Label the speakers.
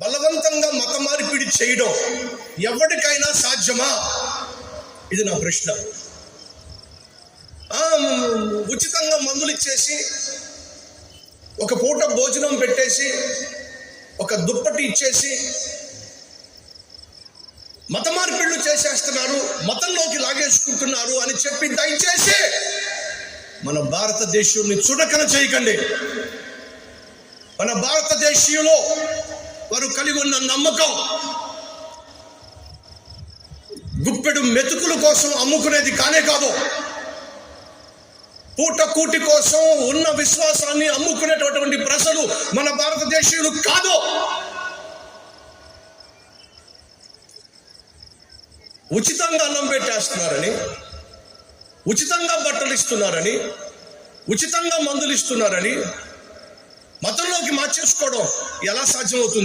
Speaker 1: బలవంతంగా మత మార్పిడి చేయడం ఎవరికైనా సాధ్యమా? ఇది నా ప్రశ్న. ఉచితంగా మందులు ఇచ్చేసి, ఒక పూట భోజనం పెట్టేసి, ఒక దుప్పటి ఇచ్చేసి మత మార్పిళ్ళు చేసేస్తున్నారు, మతంలోకి లాగేసుకుంటున్నారు అని చెప్పి దయచేసి మన భారతదేశాన్ని చుడకన చేయకండి. మన భారతదేశంలో వారు కలిగి ఉన్న నమ్మకం గుప్పెడు మెతుకుల కోసం అమ్ముకునేది కానే కాదు. పూట కూటి కోసం ఉన్న విశ్వాసాన్ని అమ్ముకునేటటువంటి ప్రజలు మన భారతదేశీయులు కాదు. ఉచితంగా అన్నం పెట్టేస్తున్నారని, ఉచితంగా బట్టలు ఇస్తున్నారని, ఉచితంగా మందులు ఇస్తున్నారని మతంలోకి మార్చేసుకోవడం ఎలా సాధ్యమవుతుంది?